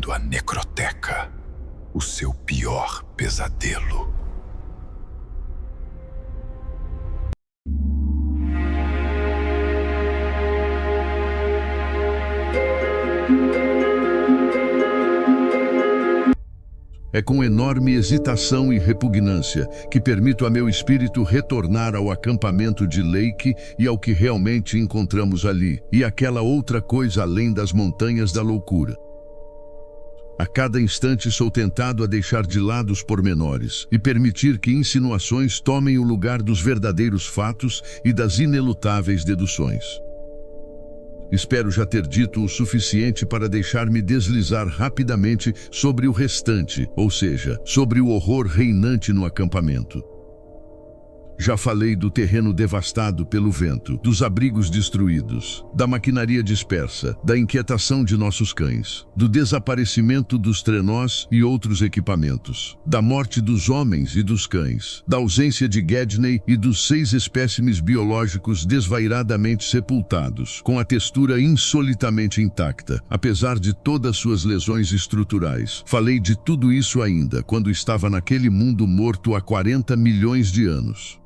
bem-vindo à Necroteca, o seu pior pesadelo. É com enorme hesitação e repugnância que permito a meu espírito retornar ao acampamento de Lake e ao que realmente encontramos ali, e aquela outra coisa além das montanhas da loucura. A cada instante sou tentado a deixar de lado os pormenores e permitir que insinuações tomem o lugar dos verdadeiros fatos e das inelutáveis deduções. Espero já ter dito o suficiente para deixar-me deslizar rapidamente sobre o restante, ou seja, sobre o horror reinante no acampamento. Já falei do terreno devastado pelo vento, dos abrigos destruídos, da maquinaria dispersa, da inquietação de nossos cães, do desaparecimento dos trenós e outros equipamentos, da morte dos homens e dos cães, da ausência de Gedney e dos 6 espécimes biológicos desvairadamente sepultados, com a textura insolitamente intacta, apesar de todas suas lesões estruturais. Falei de tudo isso ainda quando estava naquele mundo morto há 40 milhões de anos.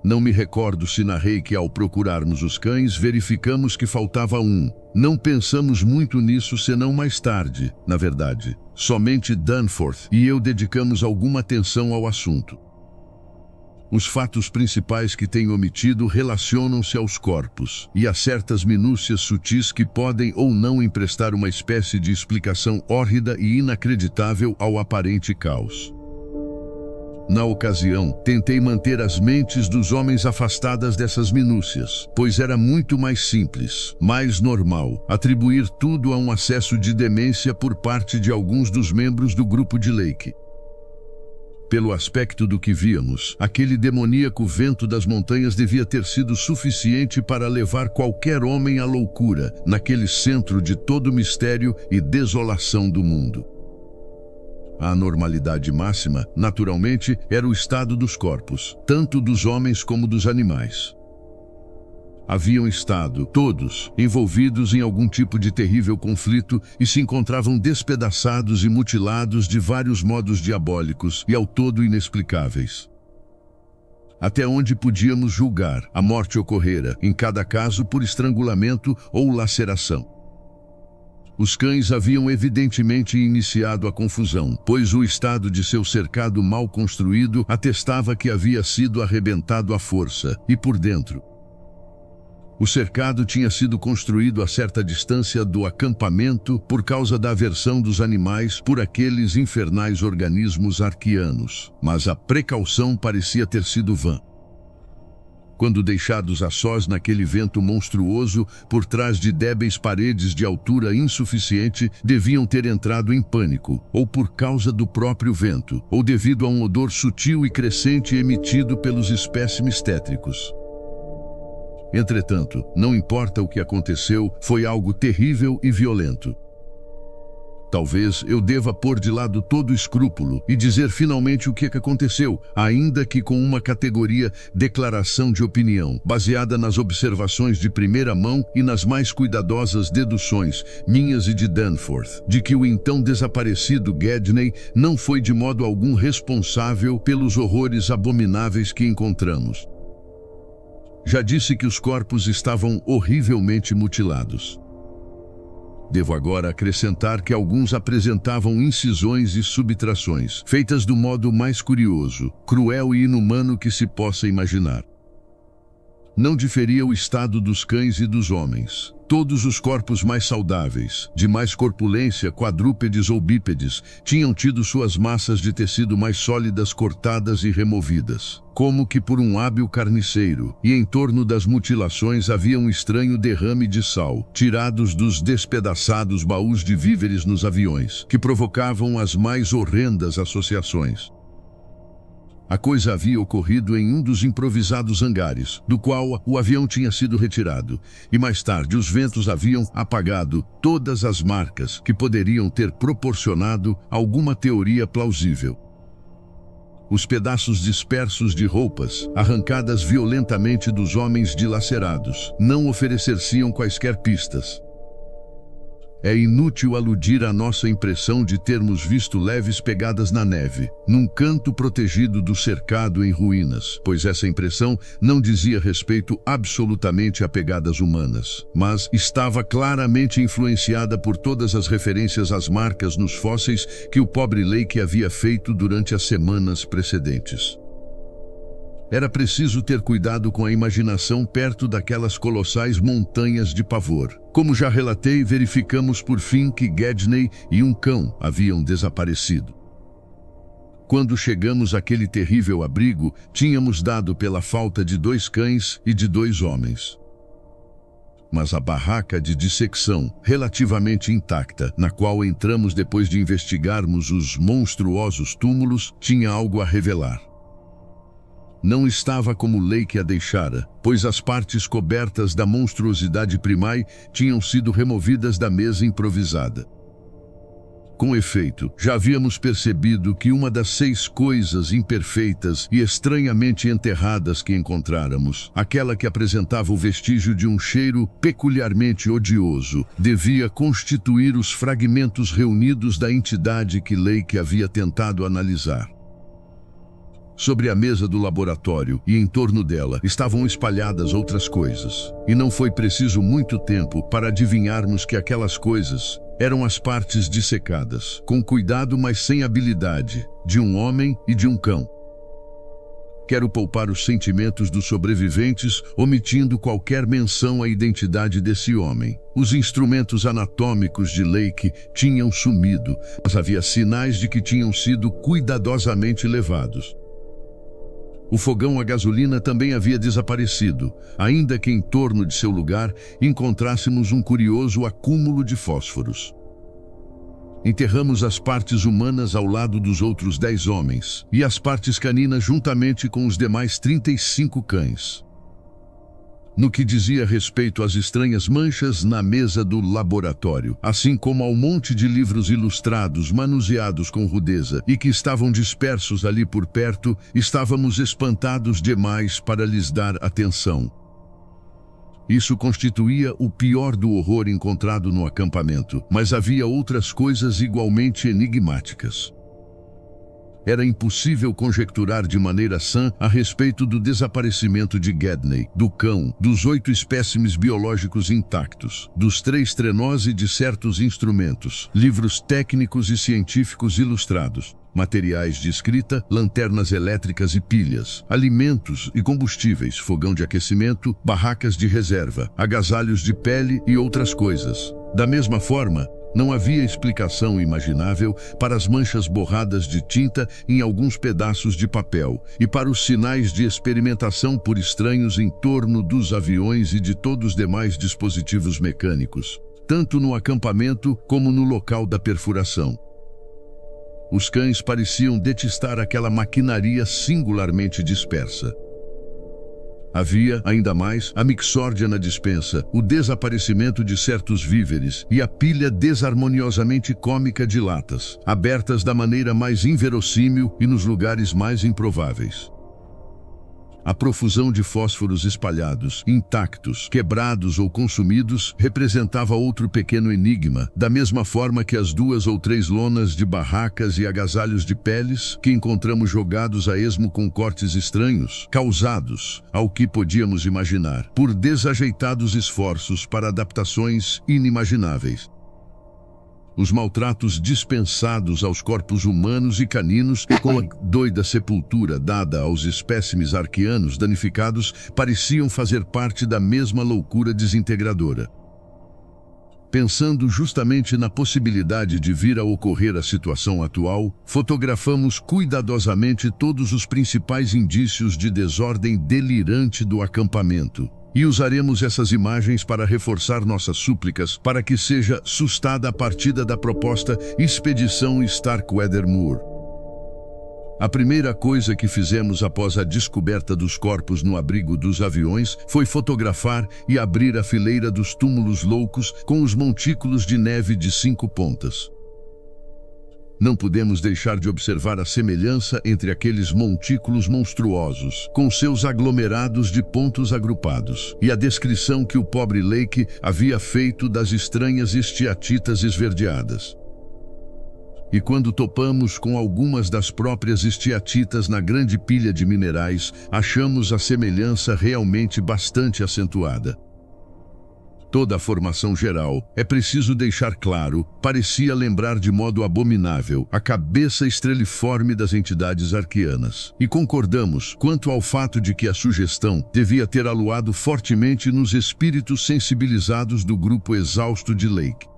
Não me recordo se narrei que ao procurarmos os cães verificamos que faltava um. Não pensamos muito nisso senão mais tarde, na verdade. Somente Danforth e eu dedicamos alguma atenção ao assunto. Os fatos principais que tenho omitido relacionam-se aos corpos e a certas minúcias sutis que podem ou não emprestar uma espécie de explicação hórrida e inacreditável ao aparente caos. Na ocasião, tentei manter as mentes dos homens afastadas dessas minúcias, pois era muito mais simples, mais normal, atribuir tudo a um acesso de demência por parte de alguns dos membros do grupo de Lake. Pelo aspecto do que víamos, aquele demoníaco vento das montanhas devia ter sido suficiente para levar qualquer homem à loucura, naquele centro de todo mistério e desolação do mundo. A anormalidade máxima, naturalmente, era o estado dos corpos, tanto dos homens como dos animais. Haviam estado, todos, envolvidos em algum tipo de terrível conflito e se encontravam despedaçados e mutilados de vários modos diabólicos e ao todo inexplicáveis. Até onde podíamos julgar, a morte ocorrera, em cada caso por estrangulamento ou laceração. Os cães haviam evidentemente iniciado a confusão, pois o estado de seu cercado mal construído atestava que havia sido arrebentado à força, e por dentro. O cercado tinha sido construído a certa distância do acampamento por causa da aversão dos animais por aqueles infernais organismos arqueanos, mas a precaução parecia ter sido vã. Quando deixados a sós naquele vento monstruoso, por trás de débeis paredes de altura insuficiente, deviam ter entrado em pânico, ou por causa do próprio vento, ou devido a um odor sutil e crescente emitido pelos espécimes tétricos. Entretanto, não importa o que aconteceu, foi algo terrível e violento. Talvez eu deva pôr de lado todo escrúpulo e dizer finalmente o que aconteceu, ainda que com uma categoria declaração de opinião, baseada nas observações de primeira mão e nas mais cuidadosas deduções, minhas e de Danforth, de que o então desaparecido Gedney não foi de modo algum responsável pelos horrores abomináveis que encontramos. Já disse que os corpos estavam horrivelmente mutilados. Devo agora acrescentar que alguns apresentavam incisões e subtrações, feitas do modo mais curioso, cruel e inumano que se possa imaginar. Não diferia o estado dos cães e dos homens. Todos os corpos mais saudáveis, de mais corpulência, quadrúpedes ou bípedes, tinham tido suas massas de tecido mais sólidas cortadas e removidas, como que por um hábil carniceiro, e em torno das mutilações havia um estranho derrame de sal, tirados dos despedaçados baús de víveres nos aviões, que provocavam as mais horrendas associações. A coisa havia ocorrido em um dos improvisados hangares, do qual o avião tinha sido retirado, e mais tarde os ventos haviam apagado todas as marcas que poderiam ter proporcionado alguma teoria plausível. Os pedaços dispersos de roupas, arrancadas violentamente dos homens dilacerados, não ofereceriam quaisquer pistas. É inútil aludir à nossa impressão de termos visto leves pegadas na neve, num canto protegido do cercado em ruínas, pois essa impressão não dizia respeito absolutamente a pegadas humanas, mas estava claramente influenciada por todas as referências às marcas nos fósseis que o pobre Lake havia feito durante as semanas precedentes. Era preciso ter cuidado com a imaginação perto daquelas colossais montanhas de pavor. Como já relatei, verificamos por fim que Gedney e um cão haviam desaparecido. Quando chegamos àquele terrível abrigo, tínhamos dado pela falta de 2 cães e de 2 homens. Mas a barraca de dissecção, relativamente intacta, na qual entramos depois de investigarmos os monstruosos túmulos, tinha algo a revelar. Não estava como Lake a deixara, pois as partes cobertas da monstruosidade primai tinham sido removidas da mesa improvisada. Com efeito, já havíamos percebido que uma das 6 coisas imperfeitas e estranhamente enterradas que encontráramos, aquela que apresentava o vestígio de um cheiro peculiarmente odioso, devia constituir os fragmentos reunidos da entidade que Lake havia tentado analisar. Sobre a mesa do laboratório e em torno dela estavam espalhadas outras coisas, e não foi preciso muito tempo para adivinharmos que aquelas coisas eram as partes dissecadas, com cuidado mas sem habilidade, de um homem e de um cão. Quero poupar os sentimentos dos sobreviventes, omitindo qualquer menção à identidade desse homem. Os instrumentos anatômicos de Lake tinham sumido, mas havia sinais de que tinham sido cuidadosamente levados. O fogão a gasolina também havia desaparecido, ainda que em torno de seu lugar encontrássemos um curioso acúmulo de fósforos. Enterramos as partes humanas ao lado dos outros 10 homens, e as partes caninas juntamente com os demais 35 cães. No que dizia respeito às estranhas manchas na mesa do laboratório, assim como ao monte de livros ilustrados manuseados com rudeza e que estavam dispersos ali por perto, estávamos espantados demais para lhes dar atenção. Isso constituía o pior do horror encontrado no acampamento, mas havia outras coisas igualmente enigmáticas. Era impossível conjecturar de maneira sã a respeito do desaparecimento de Gedney, do cão, dos 8 espécimes biológicos intactos, dos 3 trenós e de certos instrumentos, livros técnicos e científicos ilustrados, materiais de escrita, lanternas elétricas e pilhas, alimentos e combustíveis, fogão de aquecimento, barracas de reserva, agasalhos de pele e outras coisas. Da mesma forma, não havia explicação imaginável para as manchas borradas de tinta em alguns pedaços de papel e para os sinais de experimentação por estranhos em torno dos aviões e de todos os demais dispositivos mecânicos, tanto no acampamento como no local da perfuração. Os cães pareciam detestar aquela maquinaria singularmente dispersa. Havia, ainda mais, a mixórdia na despensa, o desaparecimento de certos víveres e a pilha desarmoniosamente cômica de latas, abertas da maneira mais inverossímil e nos lugares mais improváveis. A profusão de fósforos espalhados, intactos, quebrados ou consumidos, representava outro pequeno enigma, da mesma forma que as 2 ou 3 lonas de barracas e agasalhos de peles que encontramos jogados a esmo com cortes estranhos, causados, ao que podíamos imaginar, por desajeitados esforços para adaptações inimagináveis. Os maltratos dispensados aos corpos humanos e caninos, com a doida sepultura dada aos espécimes arqueanos danificados, pareciam fazer parte da mesma loucura desintegradora. Pensando justamente na possibilidade de vir a ocorrer a situação atual, fotografamos cuidadosamente todos os principais indícios de desordem delirante do acampamento. E usaremos essas imagens para reforçar nossas súplicas para que seja sustada a partida da proposta Expedição Starkweather-Moore. A primeira coisa que fizemos após a descoberta dos corpos no abrigo dos aviões foi fotografar e abrir a fileira dos túmulos loucos com os montículos de neve de 5 pontas. não pudemos deixar de observar a semelhança entre aqueles montículos monstruosos, com seus aglomerados de pontos agrupados, e a descrição que o pobre Lake havia feito das estranhas esteatitas esverdeadas. E quando topamos com algumas das próprias esteatitas na grande pilha de minerais, achamos a semelhança realmente bastante acentuada. Toda a formação geral, é preciso deixar claro, parecia lembrar de modo abominável a cabeça estreliforme das entidades arquianas. E concordamos quanto ao fato de que a sugestão devia ter aluado fortemente nos espíritos sensibilizados do grupo exausto de Lake.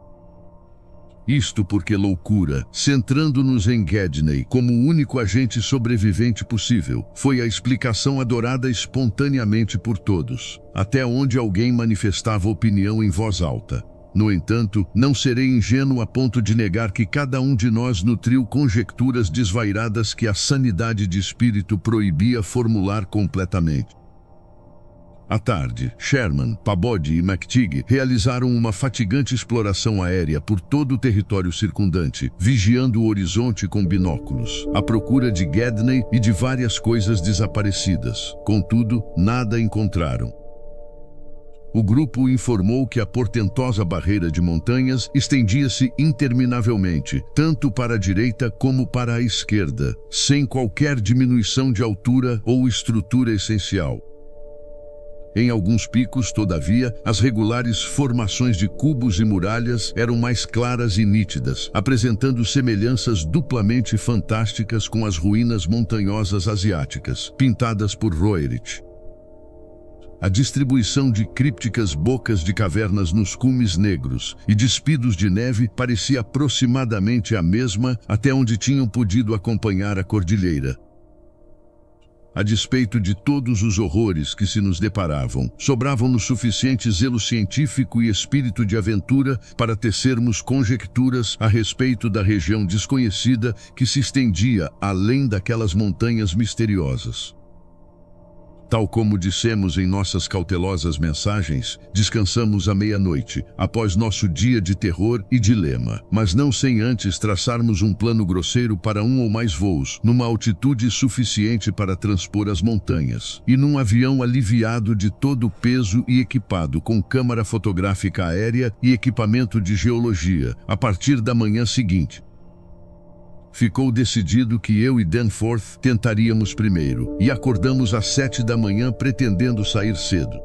Isto porque loucura, centrando-nos em Gedney como o único agente sobrevivente possível, foi a explicação adorada espontaneamente por todos, até onde alguém manifestava opinião em voz alta. No entanto, não serei ingênuo a ponto de negar que cada um de nós nutriu conjecturas desvairadas que a sanidade de espírito proibia formular completamente. À tarde, Sherman, Pabodie e McTeague realizaram uma fatigante exploração aérea por todo o território circundante, vigiando o horizonte com binóculos, à procura de Gedney e de várias coisas desaparecidas. Contudo, nada encontraram. O grupo informou que a portentosa barreira de montanhas estendia-se interminavelmente, tanto para a direita como para a esquerda, sem qualquer diminuição de altura ou estrutura essencial. Em alguns picos, todavia, as regulares formações de cubos e muralhas eram mais claras e nítidas, apresentando semelhanças duplamente fantásticas com as ruínas montanhosas asiáticas, pintadas por Roerich. A distribuição de crípticas bocas de cavernas nos cumes negros e despidos de neve parecia aproximadamente a mesma até onde tinham podido acompanhar a cordilheira. A despeito de todos os horrores que se nos deparavam, sobravam-nos suficiente zelo científico e espírito de aventura para tecermos conjecturas a respeito da região desconhecida que se estendia além daquelas montanhas misteriosas. Tal como dissemos em nossas cautelosas mensagens, descansamos à meia-noite, após nosso dia de terror e dilema, mas não sem antes traçarmos um plano grosseiro para um ou mais voos, numa altitude suficiente para transpor as montanhas, e num avião aliviado de todo o peso e equipado com câmara fotográfica aérea e equipamento de geologia, a partir da manhã seguinte. Ficou decidido que eu e Danforth tentaríamos primeiro, e acordamos às 7 da manhã pretendendo sair cedo.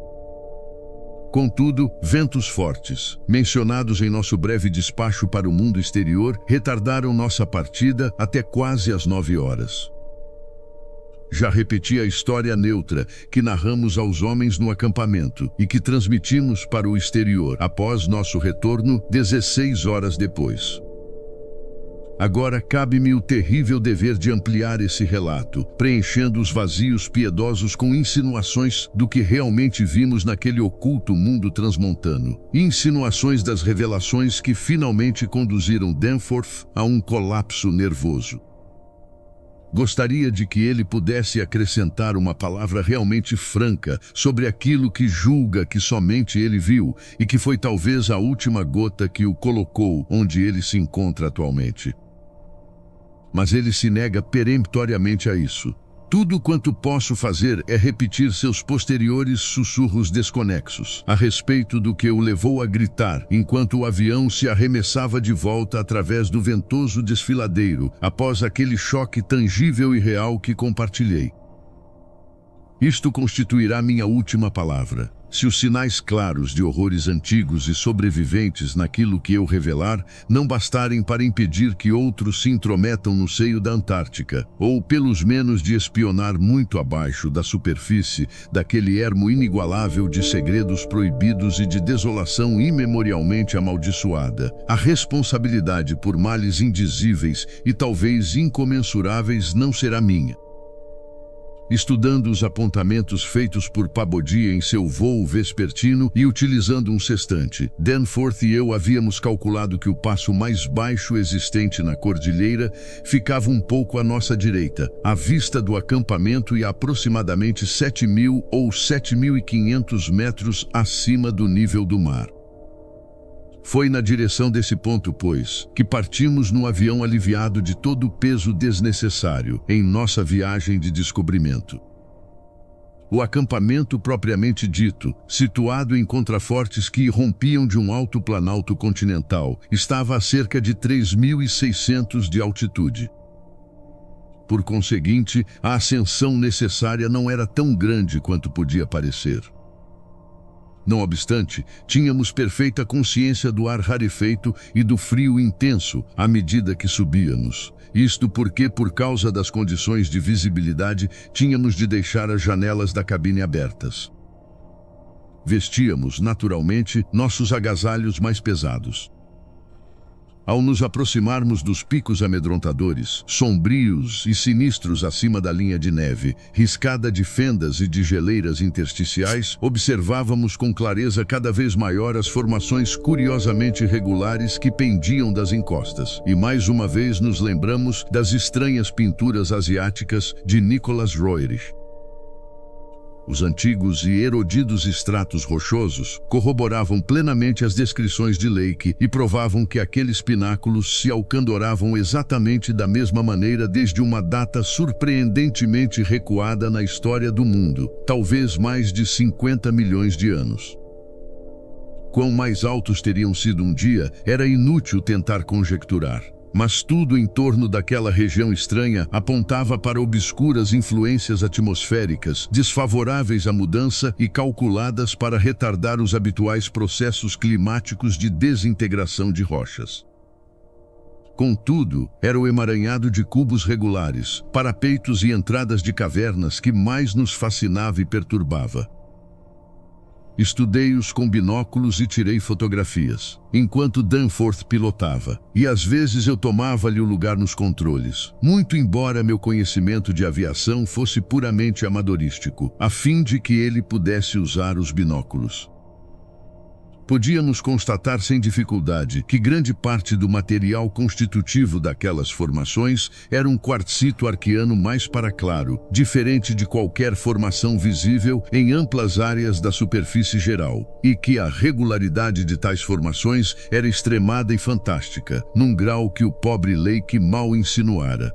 Contudo, ventos fortes, mencionados em nosso breve despacho para o mundo exterior, retardaram nossa partida até quase às 9 horas. Já repeti a história neutra que narramos aos homens no acampamento e que transmitimos para o exterior após nosso retorno 16 horas depois. Agora cabe-me o terrível dever de ampliar esse relato, preenchendo os vazios piedosos com insinuações do que realmente vimos naquele oculto mundo transmontano. Insinuações das revelações que finalmente conduziram Danforth a um colapso nervoso. Gostaria de que ele pudesse acrescentar uma palavra realmente franca sobre aquilo que julga que somente ele viu e que foi talvez a última gota que o colocou onde ele se encontra atualmente. Mas ele se nega peremptoriamente a isso. Tudo quanto posso fazer é repetir seus posteriores sussurros desconexos a respeito do que o levou a gritar enquanto o avião se arremessava de volta através do ventoso desfiladeiro após aquele choque tangível e real que compartilhei. Isto constituirá minha última palavra. Se os sinais claros de horrores antigos e sobreviventes naquilo que eu revelar não bastarem para impedir que outros se intrometam no seio da Antártica, ou pelos menos de espionar muito abaixo da superfície daquele ermo inigualável de segredos proibidos e de desolação imemorialmente amaldiçoada, a responsabilidade por males indizíveis e talvez incomensuráveis não será minha. Estudando os apontamentos feitos por Pabodie em seu voo vespertino e utilizando um sextante, Danforth e eu havíamos calculado que o passo mais baixo existente na cordilheira ficava um pouco à nossa direita, à vista do acampamento e a aproximadamente 7.000 ou 7.500 metros acima do nível do mar. Foi na direção desse ponto, pois, que partimos no avião aliviado de todo o peso desnecessário em nossa viagem de descobrimento. O acampamento propriamente dito, situado em contrafortes que irrompiam de um alto planalto continental, estava a cerca de 3.600 de altitude. Por conseguinte, a ascensão necessária não era tão grande quanto podia parecer. Não obstante, tínhamos perfeita consciência do ar rarefeito e do frio intenso à medida que subíamos. Isto porque, por causa das condições de visibilidade, tínhamos de deixar as janelas da cabine abertas. Vestíamos, naturalmente, nossos agasalhos mais pesados. Ao nos aproximarmos dos picos amedrontadores, sombrios e sinistros acima da linha de neve, riscada de fendas e de geleiras intersticiais, observávamos com clareza cada vez maior as formações curiosamente regulares que pendiam das encostas. E mais uma vez nos lembramos das estranhas pinturas asiáticas de Nicholas Roerich. Os antigos e erodidos estratos rochosos corroboravam plenamente as descrições de Lake e provavam que aqueles pináculos se alcandoravam exatamente da mesma maneira desde uma data surpreendentemente recuada na história do mundo, talvez mais de 50 milhões de anos. Quão mais altos teriam sido um dia, era inútil tentar conjecturar. Mas tudo em torno daquela região estranha apontava para obscuras influências atmosféricas, desfavoráveis à mudança e calculadas para retardar os habituais processos climáticos de desintegração de rochas. Contudo, era o emaranhado de cubos regulares, parapeitos e entradas de cavernas que mais nos fascinava e perturbava. Estudei-os com binóculos e tirei fotografias, enquanto Danforth pilotava, e às vezes eu tomava-lhe o lugar nos controles, muito embora meu conhecimento de aviação fosse puramente amadorístico, a fim de que ele pudesse usar os binóculos. Podíamos constatar sem dificuldade que grande parte do material constitutivo daquelas formações era um quartzito arqueano mais para claro, diferente de qualquer formação visível em amplas áreas da superfície geral, e que a regularidade de tais formações era extremada e fantástica, num grau que o pobre Lake mal insinuara.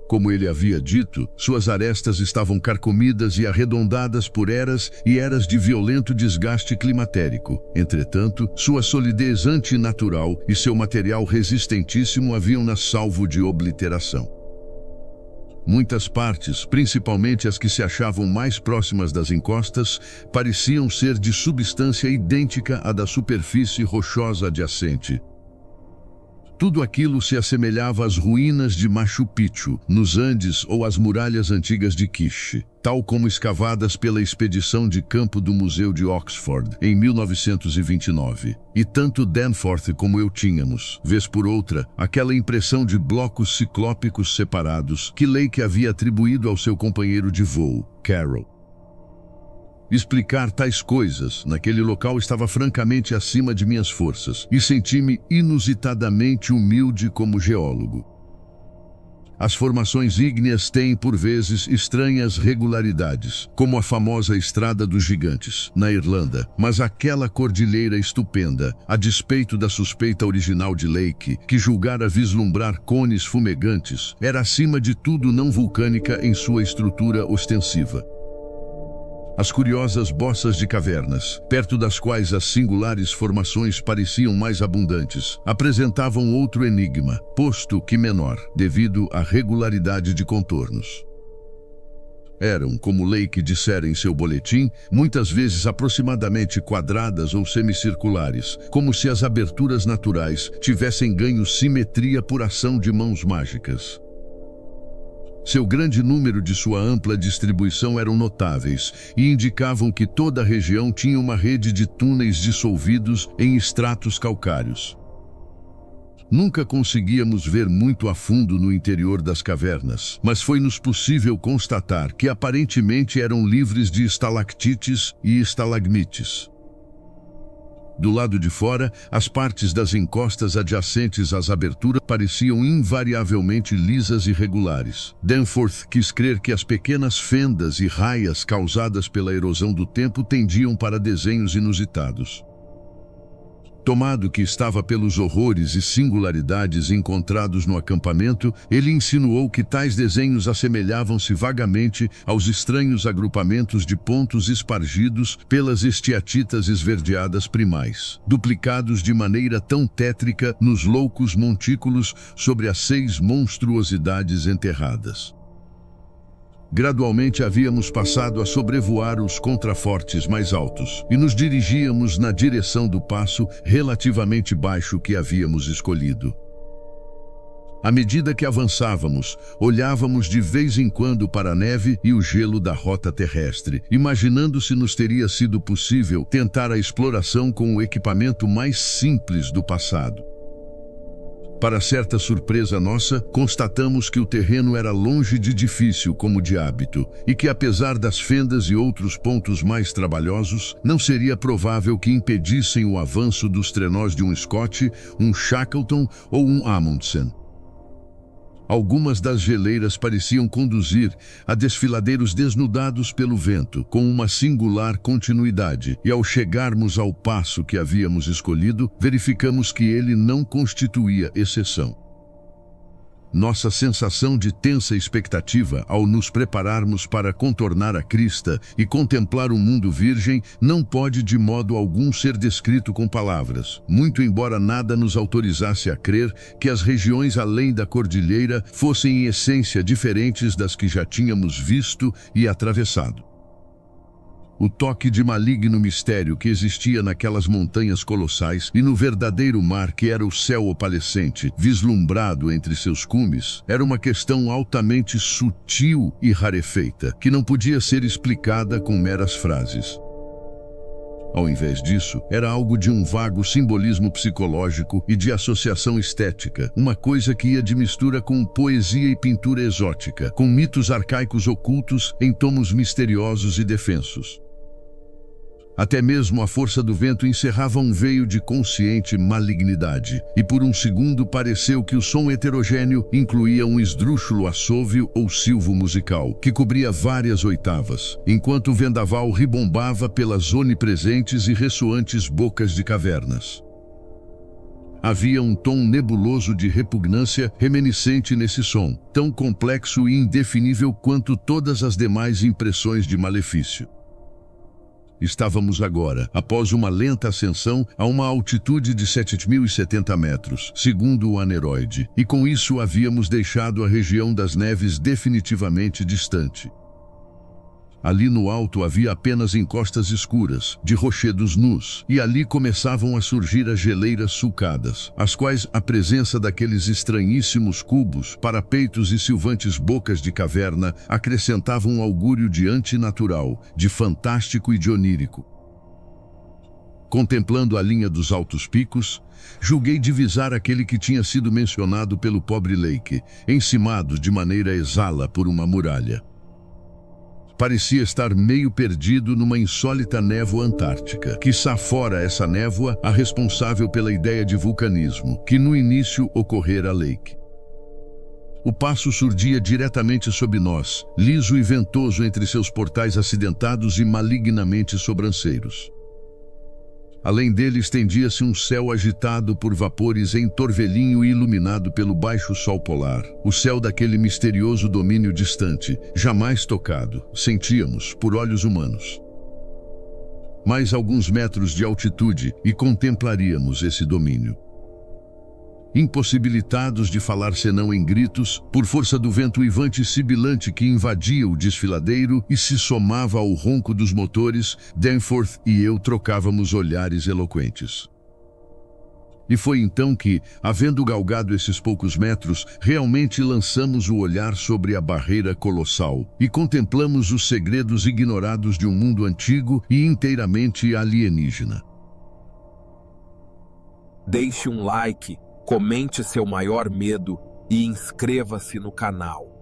Como ele havia dito, suas arestas estavam carcomidas e arredondadas por eras e eras de violento desgaste climatérico. Entretanto, sua solidez antinatural e seu material resistentíssimo haviam-nas salvo de obliteração. Muitas partes, principalmente as que se achavam mais próximas das encostas, pareciam ser de substância idêntica à da superfície rochosa adjacente. Tudo aquilo se assemelhava às ruínas de Machu Picchu, nos Andes, ou às muralhas antigas de Quiche, tal como escavadas pela expedição de campo do Museu de Oxford, em 1929. E tanto Danforth como eu tínhamos, vez por outra, aquela impressão de blocos ciclópicos separados que Lake havia atribuído ao seu companheiro de voo, Carroll. Explicar tais coisas naquele local estava francamente acima de minhas forças e senti-me inusitadamente humilde como geólogo. As formações ígneas têm, por vezes, estranhas regularidades, como a famosa Estrada dos Gigantes, na Irlanda, mas aquela cordilheira estupenda, a despeito da suspeita original de Lake, que julgara vislumbrar cones fumegantes, era acima de tudo não vulcânica em sua estrutura ostensiva. As curiosas bossas de cavernas, perto das quais as singulares formações pareciam mais abundantes, apresentavam outro enigma, posto que menor, devido à regularidade de contornos. Eram, como Lake dissera em seu boletim, muitas vezes aproximadamente quadradas ou semicirculares, como se as aberturas naturais tivessem ganho simetria por ação de mãos mágicas. Seu grande número de sua ampla distribuição eram notáveis e indicavam que toda a região tinha uma rede de túneis dissolvidos em estratos calcários. Nunca conseguíamos ver muito a fundo no interior das cavernas, mas foi-nos possível constatar que aparentemente eram livres de estalactites e estalagmites. Do lado de fora, as partes das encostas adjacentes às aberturas pareciam invariavelmente lisas e regulares. Danforth quis crer que as pequenas fendas e raias causadas pela erosão do tempo tendiam para desenhos inusitados. Tomado que estava pelos horrores e singularidades encontrados no acampamento, ele insinuou que tais desenhos assemelhavam-se vagamente aos estranhos agrupamentos de pontos espargidos pelas esteatitas esverdeadas primais, duplicados de maneira tão tétrica nos loucos montículos sobre as 6 monstruosidades enterradas. Gradualmente havíamos passado a sobrevoar os contrafortes mais altos e nos dirigíamos na direção do passo relativamente baixo que havíamos escolhido. À medida que avançávamos, olhávamos de vez em quando para a neve e o gelo da rota terrestre, imaginando se nos teria sido possível tentar a exploração com o equipamento mais simples do passado. Para certa surpresa nossa, constatamos que o terreno era longe de difícil como de hábito e que, apesar das fendas e outros pontos mais trabalhosos, não seria provável que impedissem o avanço dos trenós de um Scott, um Shackleton ou um Amundsen. Algumas das geleiras pareciam conduzir a desfiladeiros desnudados pelo vento, com uma singular continuidade, e ao chegarmos ao passo que havíamos escolhido, verificamos que ele não constituía exceção. Nossa sensação de tensa expectativa ao nos prepararmos para contornar a crista e contemplar o mundo virgem não pode de modo algum ser descrito com palavras, muito embora nada nos autorizasse a crer que as regiões além da cordilheira fossem em essência diferentes das que já tínhamos visto e atravessado. O toque de maligno mistério que existia naquelas montanhas colossais e no verdadeiro mar que era o céu opalescente, vislumbrado entre seus cumes, era uma questão altamente sutil e rarefeita, que não podia ser explicada com meras frases. Ao invés disso, era algo de um vago simbolismo psicológico e de associação estética, uma coisa que ia de mistura com poesia e pintura exótica, com mitos arcaicos ocultos em tomos misteriosos e defensos. Até mesmo a força do vento encerrava um veio de consciente malignidade, e por um segundo pareceu que o som heterogêneo incluía um esdrúxulo assovio ou silvo musical, que cobria várias oitavas, enquanto o vendaval ribombava pelas onipresentes e ressoantes bocas de cavernas. Havia um tom nebuloso de repugnância reminiscente nesse som, tão complexo e indefinível quanto todas as demais impressões de malefício. Estávamos agora, após uma lenta ascensão, a uma altitude de 7.070 metros, segundo o aneroide, e com isso havíamos deixado a região das neves definitivamente distante. Ali no alto havia apenas encostas escuras, de rochedos nus, e ali começavam a surgir as geleiras sulcadas, as quais a presença daqueles estranhíssimos cubos, parapeitos e silvantes bocas de caverna acrescentavam um augúrio de antinatural, de fantástico e de onírico. Contemplando a linha dos altos picos, julguei divisar aquele que tinha sido mencionado pelo pobre Lake, encimado de maneira exala por uma muralha. Parecia estar meio perdido numa insólita névoa antártica. Quiçá fora essa névoa a responsável pela ideia de vulcanismo, que no início ocorrera a Lake. O passo surgia diretamente sob nós, liso e ventoso entre seus portais acidentados e malignamente sobranceiros. Além dele estendia-se um céu agitado por vapores em torvelinho e iluminado pelo baixo sol polar. O céu daquele misterioso domínio distante, jamais tocado, sentíamos, por olhos humanos. Mais alguns metros de altitude e contemplaríamos esse domínio. Impossibilitados de falar senão em gritos, por força do vento uivante e sibilante que invadia o desfiladeiro e se somava ao ronco dos motores, Danforth e eu trocávamos olhares eloquentes. E foi então que, havendo galgado esses poucos metros, realmente lançamos o olhar sobre a barreira colossal e contemplamos os segredos ignorados de um mundo antigo e inteiramente alienígena. Deixe um like, comente seu maior medo e inscreva-se no canal.